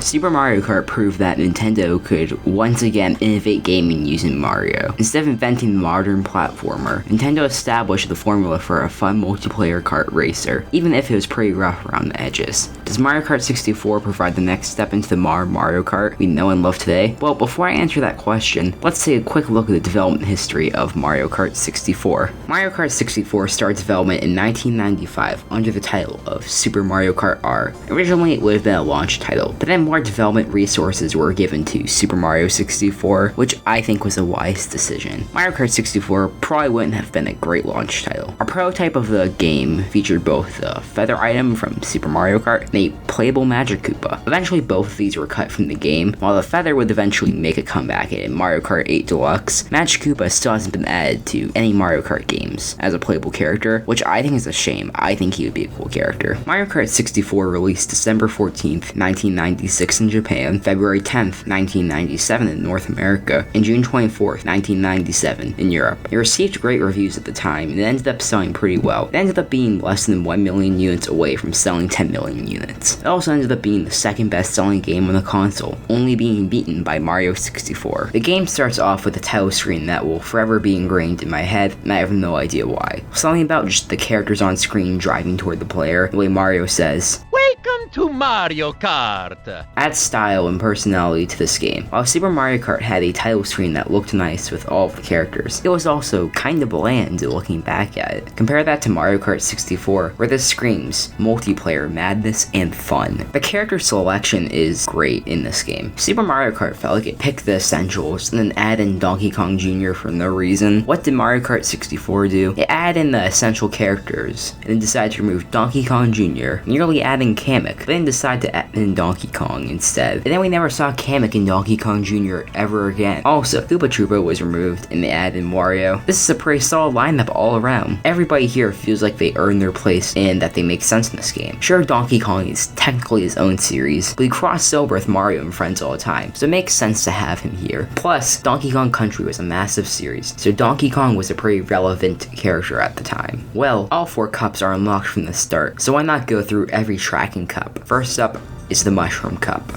Super Mario Kart proved that Nintendo could once again innovate gaming using Mario. Instead of inventing the modern platformer, Nintendo established the formula for a fun multiplayer kart racer, even if it was pretty rough around the edges. Does Mario Kart 64 provide the next step into the modern Mario Kart we know and love today? Well, before I answer that question, let's take a quick look at the development history of Mario Kart 64. Mario Kart 64 started development in 1995 under the title of Super Mario Kart R. Originally, it would have been a launch title, but then more development resources were given to Super Mario 64, which I think was a wise decision. Mario Kart 64 probably wouldn't have been a great launch title. Our prototype of the game featured both the feather item from Super Mario Kart and a playable Magic Koopa. Eventually, both of these were cut from the game. While the feather would eventually make a comeback in Mario Kart 8 Deluxe, Magic Koopa still hasn't been added to any Mario Kart games as a playable character, which I think is a shame. I think he would be a cool character. Mario Kart 64 released December 14th, 1996 in Japan, February 10th, 1997 in North America, and June 24th, 1997 in Europe. It received great reviews at the time, and it ended up selling pretty well. It ended up being less than 1 million units away from selling 10 million units. It also ended up being the second best-selling game on the console, only being beaten by Mario 64. The game starts off with a title screen that will forever be ingrained in my head, and I have no idea why. Something about just the characters on screen driving toward the player, the way Mario says, "Welcome to Mario Kart!" Adds style and personality to this game. While Super Mario Kart had a title screen that looked nice with all of the characters, it was also kind of bland looking back at it. Compare that to Mario Kart 64, where this screams multiplayer madness and fun. The character selection is great in this game. Super Mario Kart felt like it picked the essentials and then added in Donkey Kong Jr. for no reason. What did Mario Kart 64 do? It added in the essential characters and then decided to remove Donkey Kong Jr., nearly adding Kamek, but then decided to add in Donkey Kong instead. And then we never saw Kamek and Donkey Kong Jr. ever again. Also, Koopa Troopa was removed and they added in Wario. This is a pretty solid lineup all around. Everybody here feels like they earned their place and that they make sense in this game. Sure, Donkey Kong is technically his own series, but he crosses over with Mario and friends all the time, so it makes sense to have him here. Plus, Donkey Kong Country was a massive series, so Donkey Kong was a pretty relevant character at the time. Well, all 4 cups are unlocked from the start, so why not go through every track and cup? First up is the Mushroom Cup.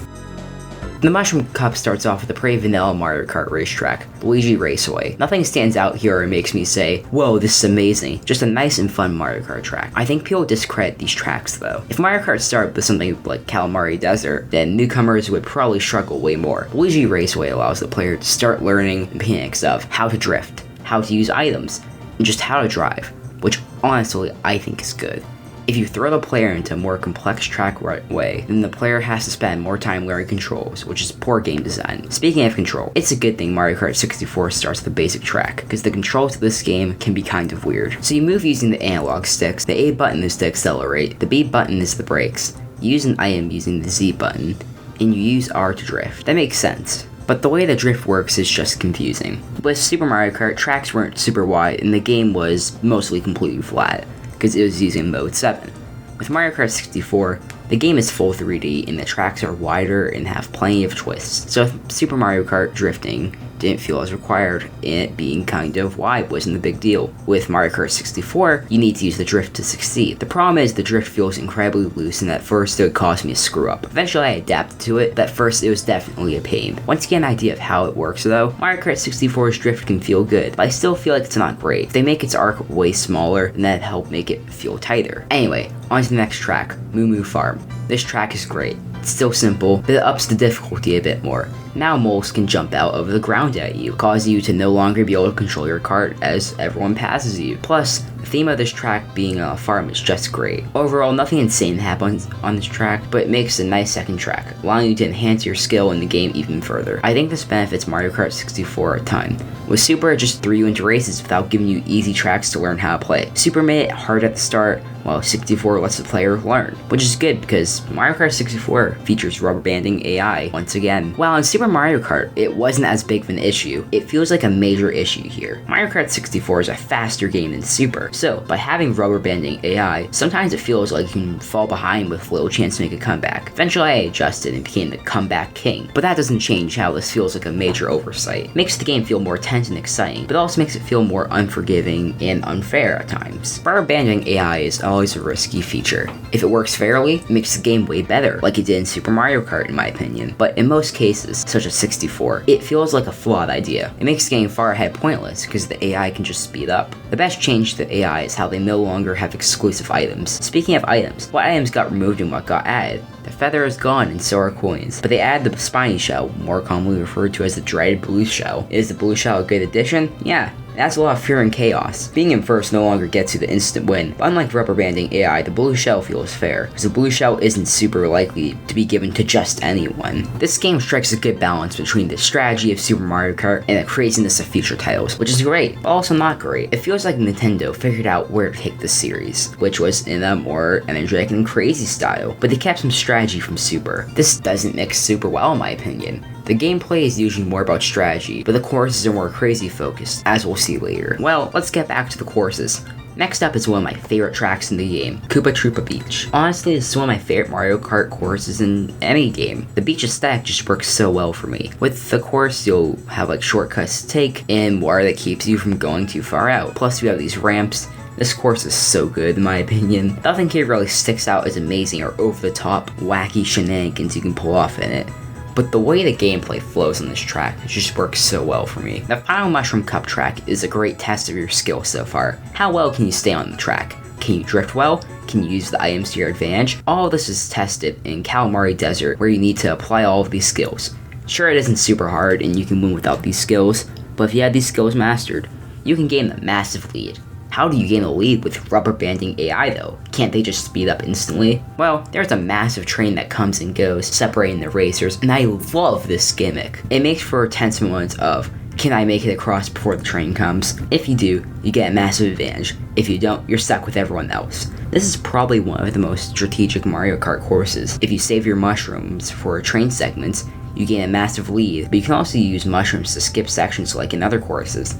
The Mushroom Cup starts off with a pretty vanilla Mario Kart racetrack, Luigi Raceway. Nothing stands out here and makes me say, whoa, this is amazing. Just a nice and fun Mario Kart track. I think people discredit these tracks though. If Mario Kart started with something like Calamari Desert, then newcomers would probably struggle way more. Luigi Raceway allows the player to start learning the mechanics of how to drift, how to use items, and just how to drive, which honestly I think is good. If you throw the player into a more complex track way, then the player has to spend more time learning controls, which is poor game design. Speaking of control, it's a good thing Mario Kart 64 starts with the basic track, because the controls of this game can be kind of weird. So you move using the analog sticks, the A button is to accelerate, the B button is the brakes, you use an item using the Z button, and you use R to drift. That makes sense. But the way the drift works is just confusing. With Super Mario Kart, tracks weren't super wide, and the game was mostly completely flat, because it was using Mode 7. With Mario Kart 64, the game is full 3D and the tracks are wider and have plenty of twists, so if Super Mario Kart drifting didn't feel as required, and it being kind of wide wasn't a big deal. With Mario Kart 64, you need to use the drift to succeed. The problem is the drift feels incredibly loose and at first it would cause me to screw up. Eventually I adapted to it, but at first it was definitely a pain. Once you get an idea of how it works though, Mario Kart 64's drift can feel good, but I still feel like it's not great. If they make its arc way smaller, then that'd help make it feel tighter. Anyway, on to the next track, Moo Moo Farm. This track is great. It's still simple, but it ups the difficulty a bit more. Now moles can jump out of the ground at you, cause you to no longer be able to control your cart as everyone passes you. Plus, the theme of this track being a farm is just great. Overall, nothing insane happens on this track, but it makes a nice second track, allowing you to enhance your skill in the game even further. I think this benefits Mario Kart 64 a ton. With Super, it just threw you into races without giving you easy tracks to learn how to play. Super made it hard at the start, while 64 lets the player learn, which is good because Mario Kart 64 features rubber banding AI once again. While in Super Mario Kart, it wasn't as big of an issue, it feels like a major issue here. Mario Kart 64 is a faster game than Super, so by having rubber banding AI, sometimes it feels like you can fall behind with little chance to make a comeback. Eventually I adjusted and became the comeback king, but that doesn't change how this feels like a major oversight. It makes the game feel more tense and exciting, but also makes it feel more unforgiving and unfair at times. Rubber banding AI is all always a risky feature. If it works fairly, it makes the game way better, like it did in Super Mario Kart in my opinion. But in most cases, such as 64, it feels like a flawed idea. It makes the game far ahead pointless because the AI can just speed up. The best change to the AI is how they no longer have exclusive items. Speaking of items, what items got removed and what got added? The feather is gone and so are coins, but they add the spiny shell, more commonly referred to as the dreaded blue shell. Is the blue shell a good addition? Yeah. It adds a lot of fear and chaos. Being in first no longer gets you the instant win, but unlike rubber banding AI, the blue shell feels fair, because the blue shell isn't super likely to be given to just anyone. This game strikes a good balance between the strategy of Super Mario Kart and the craziness of future titles, which is great, but also not great. It feels like Nintendo figured out where to take this series, which was in a more energetic and crazy style, but they kept some strategy from Super. This doesn't mix super well in my opinion. The gameplay is usually more about strategy, but the courses are more crazy focused, as we'll see later. Well, let's get back to the courses. Next up is one of my favorite tracks in the game, Koopa Troopa Beach. Honestly, this is one of my favorite Mario Kart courses in any game. The beach aesthetic just works so well for me. With the course, you'll have like shortcuts to take and water that keeps you from going too far out. Plus you have these ramps. This course is so good in my opinion. Nothing here really sticks out as amazing or over the top, wacky shenanigans you can pull off in it. But the way the gameplay flows on this track just works so well for me. The final Mushroom Cup track is a great test of your skill so far. How well can you stay on the track? Can you drift well? Can you use the items to your advantage? All of this is tested in Calamari Desert, where you need to apply all of these skills. Sure, it isn't super hard and you can win without these skills, but if you have these skills mastered, you can gain a massive lead. How do you gain a lead with rubber banding AI though? Can't they just speed up instantly? Well, there's a massive train that comes and goes, separating the racers, and I love this gimmick. It makes for tense moments of, can I make it across before the train comes? If you do, you get a massive advantage. If you don't, you're stuck with everyone else. This is probably one of the most strategic Mario Kart courses. If you save your mushrooms for train segments, you gain a massive lead, but you can also use mushrooms to skip sections like in other courses.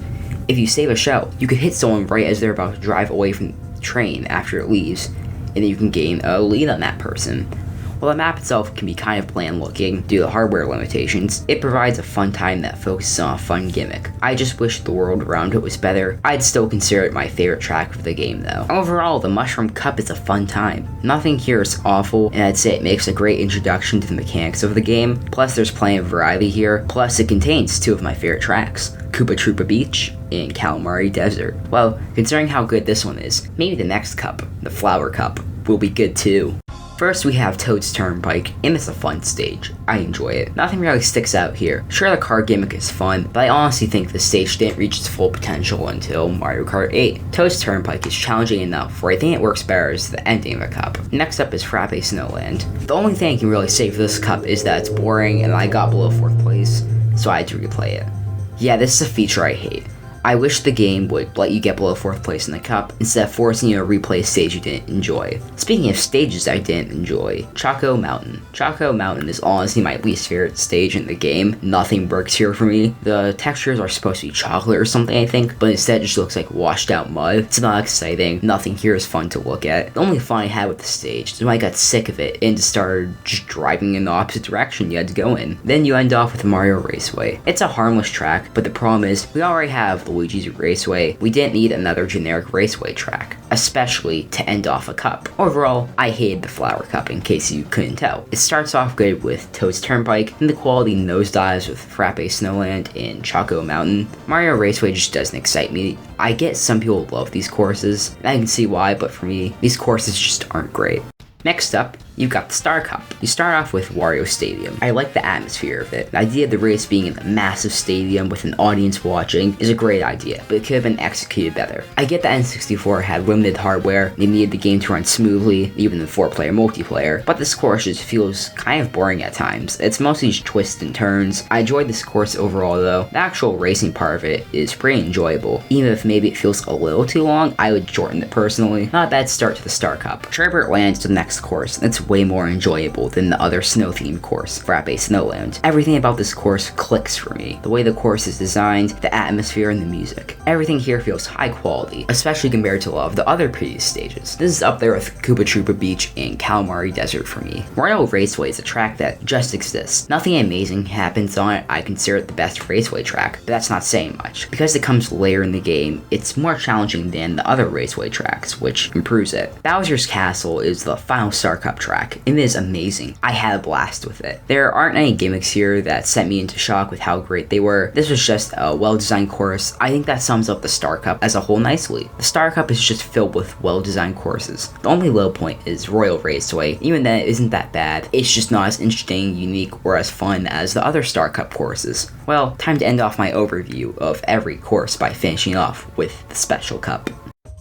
If you save a shell, you could hit someone right as they're about to drive away from the train after it leaves, and then you can gain a lead on that person. While the map itself can be kind of bland looking due to hardware limitations, it provides a fun time that focuses on a fun gimmick. I just wish the world around it was better. I'd still consider it my favorite track of the game though. Overall, the Mushroom Cup is a fun time. Nothing here is awful, and I'd say it makes a great introduction to the mechanics of the game. Plus there's plenty of variety here, plus it contains two of my favorite tracks, Koopa Troopa Beach and Calamari Desert. Well, considering how good this one is, maybe the next cup, the Flower Cup, will be good too. First we have Toad's Turnpike, and it's a fun stage. I enjoy it. Nothing really sticks out here. Sure, the car gimmick is fun, but I honestly think the stage didn't reach its full potential until Mario Kart 8. Toad's Turnpike is challenging enough where I think it works better as the ending of the cup. Next up is Frappe Snowland. The only thing I can really say for this cup is that it's boring and I got below 4th place, so I had to replay it. Yeah, this is a feature I hate. I wish the game would let you get below 4th place in the cup instead of forcing you to replay a stage you didn't enjoy. Speaking of stages I didn't enjoy, Choco Mountain. Choco Mountain is honestly my least favorite stage in the game. Nothing works here for me. The textures are supposed to be chocolate or something I think, but instead it just looks like washed out mud. It's not exciting. Nothing here is fun to look at. The only fun I had with the stage is when I got sick of it and just started just driving in the opposite direction you had to go in. Then you end off with Mario Raceway. It's a harmless track, but the problem is we already have Luigi's Raceway. We didn't need another generic Raceway track, especially to end off a cup. Overall, I hated the Flower Cup in case you couldn't tell. It starts off good with Toad's Turnpike, and the quality nosedives with Frappe Snowland and Choco Mountain. Mario Raceway just doesn't excite me. I get some people love these courses, and I can see why, but for me, these courses just aren't great. Next up, you've got the Star Cup. You start off with Wario Stadium. I like the atmosphere of it. The idea of the race being in a massive stadium with an audience watching is a great idea, but it could have been executed better. I get that N64 had limited hardware, they needed the game to run smoothly, even in 4-player multiplayer, but this course just feels kind of boring at times. It's mostly just twists and turns. I enjoyed this course overall though. The actual racing part of it is pretty enjoyable. Even if maybe it feels a little too long, I would shorten it personally. Not a bad start to the Star Cup. Trevor Atlantis is the next course, and it's way more enjoyable than the other snow-themed course, Frappe Snowland. Everything about this course clicks for me. The way the course is designed, the atmosphere, and the music. Everything here feels high quality, especially compared to a lot of the other previous stages. This is up there with Koopa Beach and Calamari Desert for me. Wario Raceway is a track that just exists. Nothing amazing happens on it. I consider it the best Raceway track, but that's not saying much. Because it comes later in the game, it's more challenging than the other Raceway tracks, which improves it. Bowser's Castle is the final Star Cup track, and it is amazing. I had a blast with it. There aren't any gimmicks here that sent me into shock with how great they were. This was just a well-designed course. I think that sums up the Star Cup as a whole nicely. The Star Cup is just filled with well-designed courses. The only low point is Royal Raceway. Even then, it isn't that bad. It's just not as interesting, unique, or as fun as the other Star Cup courses. Well, time to end off my overview of every course by finishing off with the Special Cup.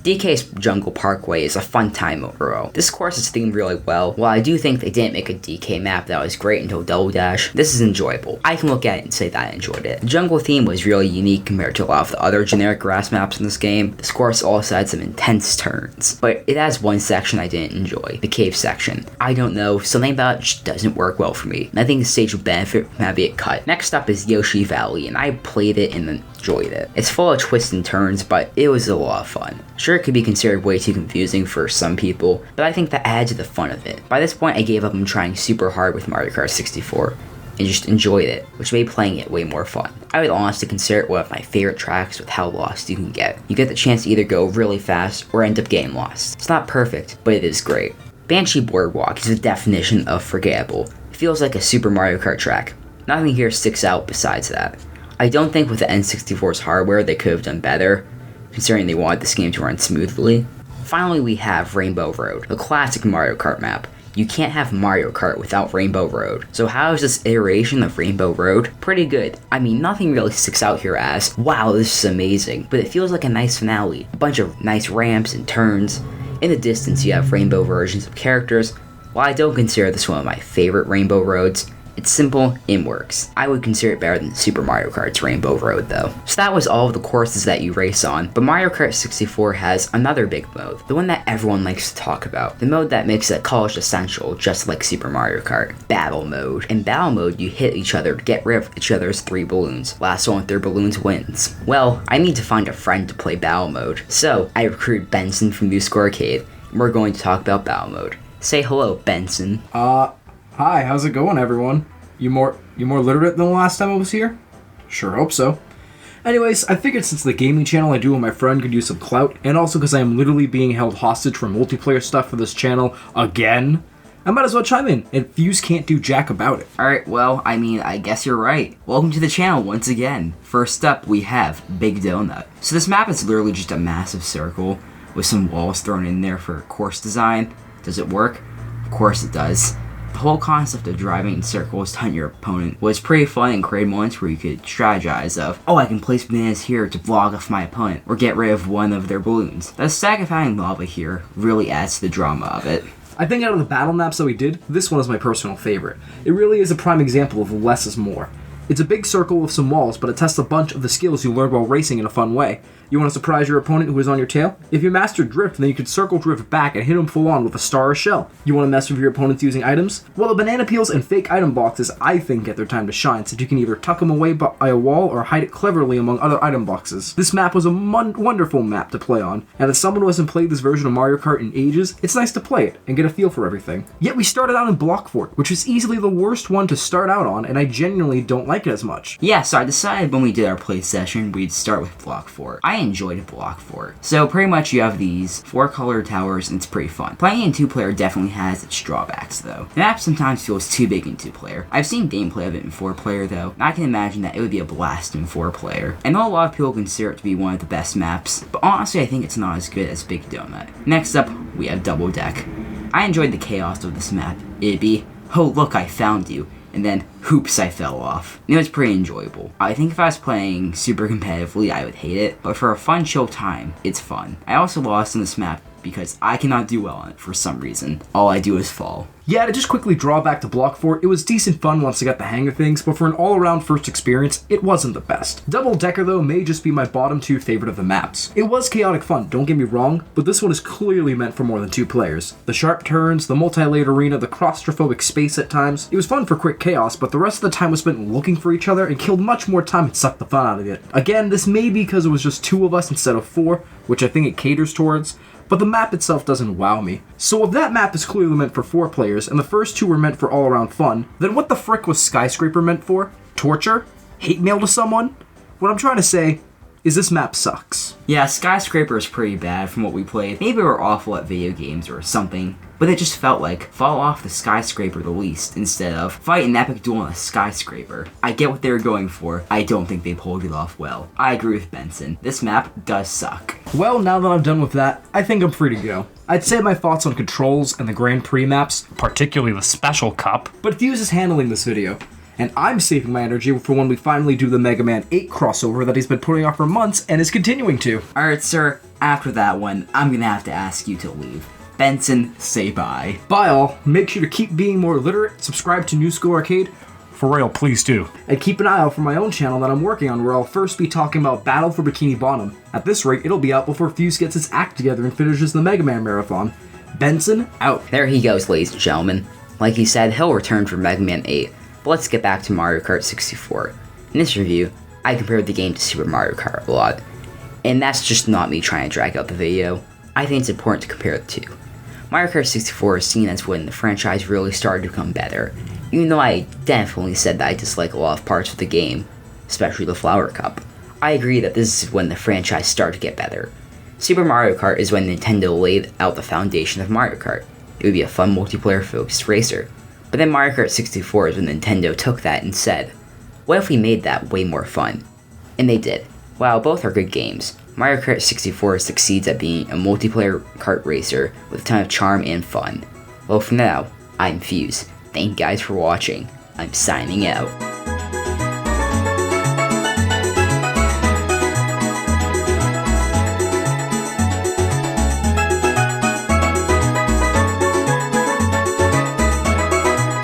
DKs Jungle Parkway is a fun time overall. This course is themed really well. While I do think they didn't make a DK map that was great until Double Dash, this is enjoyable. I can look at it and say that I enjoyed it. The jungle theme was really unique compared to a lot of the other generic grass maps in this game. This course also had some intense turns, but it has one section I didn't enjoy, the cave section. I don't know, something about it just doesn't work well for me, and I think the stage would benefit from having it cut. Next up is Yoshi Valley, and I played it and enjoyed it. It's full of twists and turns, but it was a lot of fun. Sure, it could be considered way too confusing for some people, but I think that adds to the fun of it. By this point, I gave up on trying super hard with Mario Kart 64 and just enjoyed it, which made playing it way more fun. I would honestly consider it one of my favorite tracks with how lost you can get. You get the chance to either go really fast or end up getting lost. It's not perfect, but it is great. Banshee Boardwalk is the definition of forgettable. It feels like a Super Mario Kart track. Nothing here sticks out besides that. I don't think with the N64's hardware they could have done better, considering they wanted this game to run smoothly. Finally, we have Rainbow Road, the classic Mario Kart map. You can't have Mario Kart without Rainbow Road. So how is this iteration of Rainbow Road? Pretty good. I mean, nothing really sticks out here as, wow, this is amazing, but it feels like a nice finale. A bunch of nice ramps and turns. In the distance, you have rainbow versions of characters. While I don't consider this one of my favorite Rainbow Roads, it's simple and works. I would consider it better than Super Mario Kart's Rainbow Road though. So that was all of the courses that you race on, but Mario Kart 64 has another big mode, the one that everyone likes to talk about, the mode that makes it college essential just like Super Mario Kart, Battle Mode. In Battle Mode, you hit each other to get rid of each other's 3 balloons. Last one with their balloons wins. Well, I need to find a friend to play Battle Mode, so I recruited Benson from New Score Arcade, and we're going to talk about Battle Mode. Say hello, Benson. Hi, how's it going, everyone? You more literate than the last time I was here? Sure hope so. Anyways, I figured since the gaming channel I do with my friend could use some clout, and also because I am literally being held hostage for multiplayer stuff for this channel again, I might as well chime in, and Fuse can't do jack about it. Alright, well, I mean, I guess you're right. Welcome to the channel once again. First up, we have Big Donut. So this map is literally just a massive circle with some walls thrown in there for course design. Does it work? Of course it does. The whole concept of driving in circles to hunt your opponent was pretty fun and created moments where you could strategize of, oh, I can place bananas here to block off my opponent, or get rid of one of their balloons. The stack of having lava here really adds to the drama of it. I think out of the battle maps that we did, this one is my personal favorite. It really is a prime example of less is more. It's a big circle with some walls, but it tests a bunch of the skills you learned while racing in a fun way. You want to surprise your opponent who is on your tail? If you master drift, then you could circle drift back and hit him full on with a star or shell. You want to mess with your opponents using items? Well, the banana peels and fake item boxes I think get their time to shine, since you can either tuck them away by a wall or hide it cleverly among other item boxes. This map was a wonderful map to play on, and as someone who hasn't played this version of Mario Kart in ages, it's nice to play it and get a feel for everything. Yet we started out in Block Fort, which is easily the worst one to start out on, and I genuinely don't like it as much. Yeah, so I decided when we did our play session, we'd start with Block Fort. I enjoyed Block Fort. So pretty much you have these 4 colored towers and it's pretty fun. Playing in 2-player definitely has its drawbacks though. The map sometimes feels too big in 2-player. I've seen gameplay of it in 4-player though, and I can imagine that it would be a blast in 4-player. I know a lot of people consider it to be one of the best maps, but honestly I think it's not as good as Big Donut. Next up, we have Double Deck. I enjoyed the chaos of this map. It'd be, oh look, I found you, and then, hoops, I fell off. You know, it's pretty enjoyable. I think if I was playing super competitively, I would hate it, but for a fun, chill time, it's fun. I also lost on this map because I cannot do well on it for some reason. All I do is fall. Yeah, to just quickly draw back to Block 4, it was decent fun once I got the hang of things, but for an all-around first experience, it wasn't the best. Double Decker, though, may just be my bottom 2 favorite of the maps. It was chaotic fun, don't get me wrong, but this one is clearly meant for more than 2 players. The sharp turns, the multi-layered arena, the claustrophobic space at times. It was fun for quick chaos, but the rest of the time was spent looking for each other and killed much more time and sucked the fun out of it. Again, this may be because it was just 2 of us instead of 4, which I think it caters towards, but the map itself doesn't wow me. So if that map is clearly meant for 4 players, and the first 2 were meant for all-around fun, then what the frick was Skyscraper meant for? Torture? Hate mail to someone? What I'm trying to say is this map sucks. Yeah, Skyscraper is pretty bad from what we played. Maybe we're awful at video games or something, but it just felt like fall off the skyscraper the least instead of fight an epic duel on a skyscraper. I get what they were going for. I don't think they pulled it off well. I agree with Benson. This map does suck. Well, now that I'm done with that, I think I'm free to go. I'd say my thoughts on controls and the Grand Prix maps, particularly the Special Cup, but Fuse is handling this video. And I'm saving my energy for when we finally do the Mega Man 8 crossover that he's been putting off for months and is continuing to. Alright, sir, after that one, I'm gonna have to ask you to leave. Benson, say bye. Bye all, make sure to keep being more literate, subscribe to New School Arcade, for real, please do. And keep an eye out for my own channel that I'm working on where I'll first be talking about Battle for Bikini Bottom. At this rate, it'll be out before Fuse gets his act together and finishes the Mega Man Marathon. Benson, out. There he goes, ladies and gentlemen. Like he said, he'll return for Mega Man 8. But let's get back to Mario Kart 64. In this review, I compared the game to Super Mario Kart a lot. And that's just not me trying to drag out the video. I think it's important to compare the two. Mario Kart 64 is seen as when the franchise really started to become better, even though I definitely said that I dislike a lot of parts of the game, especially the Flower Cup. I agree that this is when the franchise started to get better. Super Mario Kart is when Nintendo laid out the foundation of Mario Kart. It would be a fun multiplayer-focused racer. But then Mario Kart 64 is when Nintendo took that and said, what if we made that way more fun? And they did. While both are good games, Mario Kart 64 succeeds at being a multiplayer kart racer with a ton of charm and fun. Well, for now, I'm Fuse. Thank you guys for watching. I'm signing out.